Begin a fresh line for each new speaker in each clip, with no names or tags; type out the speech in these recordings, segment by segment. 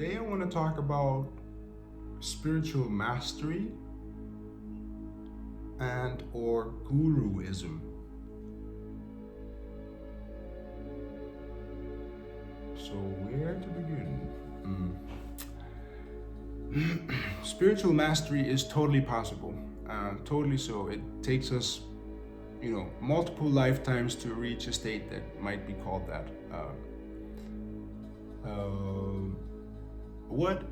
Today I want to talk about spiritual mastery and or guruism. So where to begin? Spiritual mastery is totally possible, totally so. It takes us, multiple lifetimes to reach a state that might be called that. What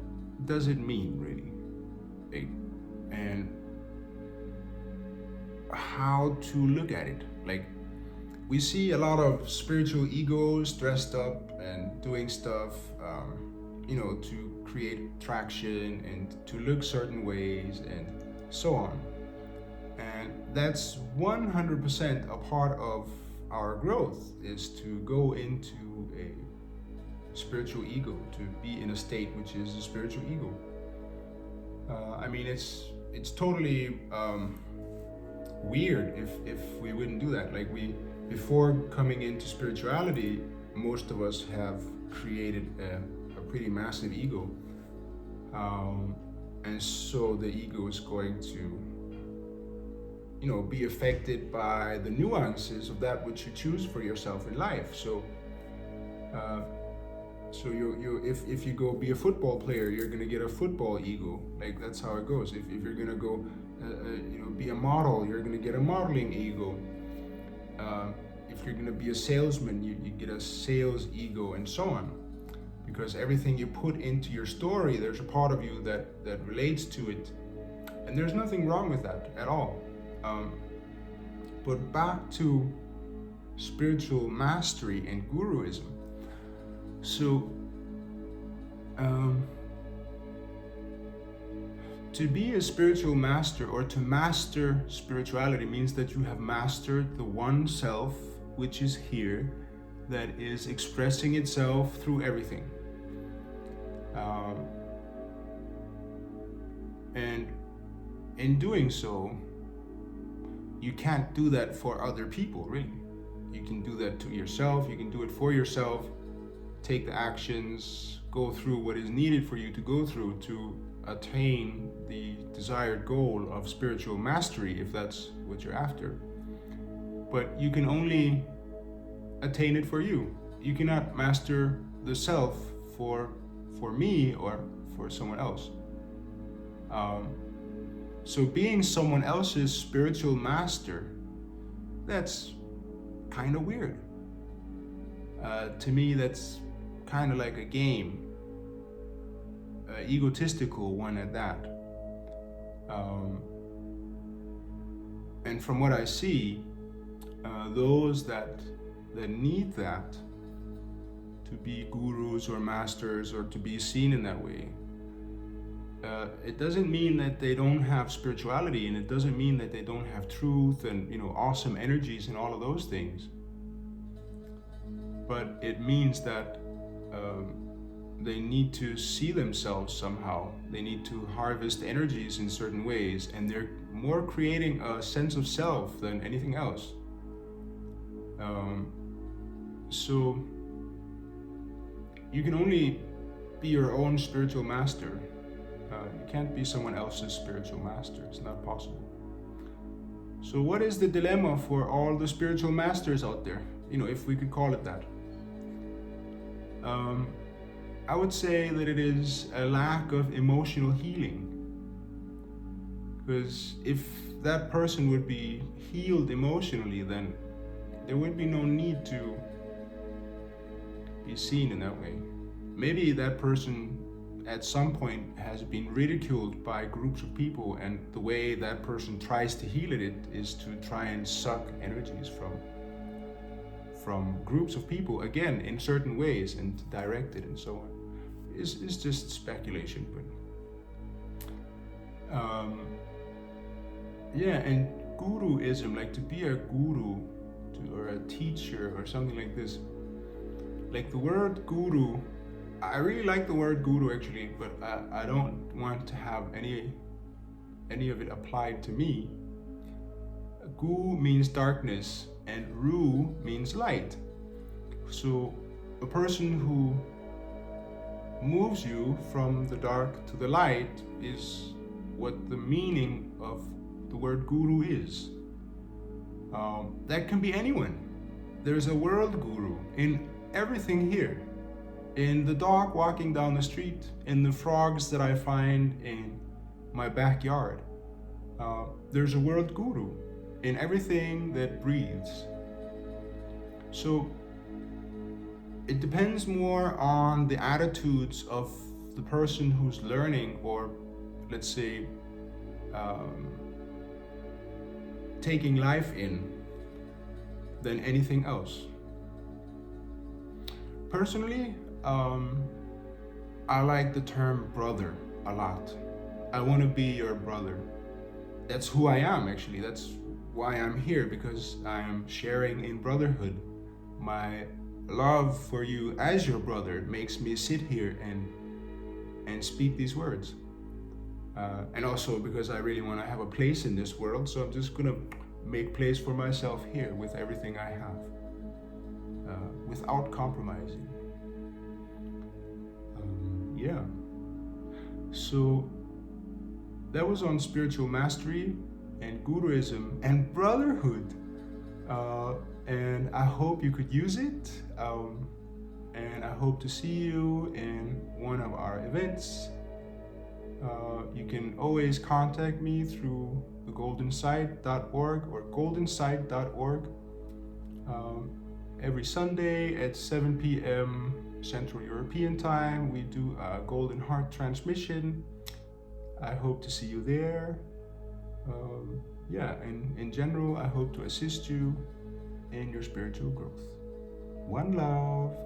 does it mean, really? And how to look at it? Like, we see a lot of spiritual egos dressed up and doing stuff, to create traction and to look certain ways and so on. And that's 100% a part of our growth, is to go into a spiritual ego, to be in a state which is a spiritual ego. It's totally weird if we wouldn't do that. Like, before coming into spirituality, most of us have created a pretty massive ego, and so the ego is going to be affected by the nuances of that which you choose for yourself in life. So if you go be a football player, you're gonna get a football ego. Like, that's how it goes. If you're gonna go be a model, you're gonna get a modeling ego. If you're gonna be a salesman, you get a sales ego, and so on. Because everything you put into your story, there's a part of you that relates to it, and there's nothing wrong with that at all. But back to spiritual mastery and guruism. So, to be a spiritual master, or to master spirituality, means that you have mastered the oneself which is here, that is expressing itself through everything. And in doing so, you can't do that for other people, really. You can do that to yourself, you can do it for yourself, take the actions, go through what is needed for you to go through to attain the desired goal of spiritual mastery, if that's what you're after. But you can only attain it for you. You cannot master the self for me or for someone else. So being someone else's spiritual master, that's kind of weird. To me, that's kind of like a game, egotistical one at that. And from what I see, those that need that to be gurus or masters, or to be seen in that way, it doesn't mean that they don't have spirituality, and it doesn't mean that they don't have truth and awesome energies and all of those things. But it means that they need to see themselves somehow. They need to harvest energies in certain ways, and they're more creating a sense of self than anything else. So you can only be your own spiritual master. You can't be someone else's spiritual master. It's not possible. So what is the dilemma for all the spiritual masters out there? If we could call it that. I would say that it is a lack of emotional healing. Because if that person would be healed emotionally, then there would be no need to be seen in that way. Maybe that person at some point has been ridiculed by groups of people, and the way that person tries to heal it is to try and suck energies from groups of people, again, in certain ways, and direct it and so on. It's just speculation, but and guruism, like to be a guru or a teacher or something like this. Like the word guru, I really like the word guru actually, but I don't want to have any of it applied to me. Gu means darkness and Ru means light. So a person who moves you from the dark to the light is what the meaning of the word guru is. That can be anyone. There's a world guru in everything here. In the dog walking down the street, in the frogs that I find in my backyard. There's a world guru in everything that breathes. So it depends more on the attitudes of the person who's learning, or let's say taking life in, than anything else. Personally, I like the term brother a lot. I want to be your brother. That's who I am, actually. That's why I'm here, because I am sharing in brotherhood. My love for you as your brother makes me sit here and speak these words. And also because I really want to have a place in this world, so I'm just gonna make place for myself here with everything I have, without compromising. Yeah. So that was on spiritual mastery and guruism and brotherhood. And I hope you could use it. And I hope to see you in one of our events. You can always contact me through the goldensight.org or goldensight.org. Every Sunday at 7 p.m. Central European Time, we do a Golden Heart transmission. I hope to see you there. And in general, I hope to assist you in your spiritual growth. One love.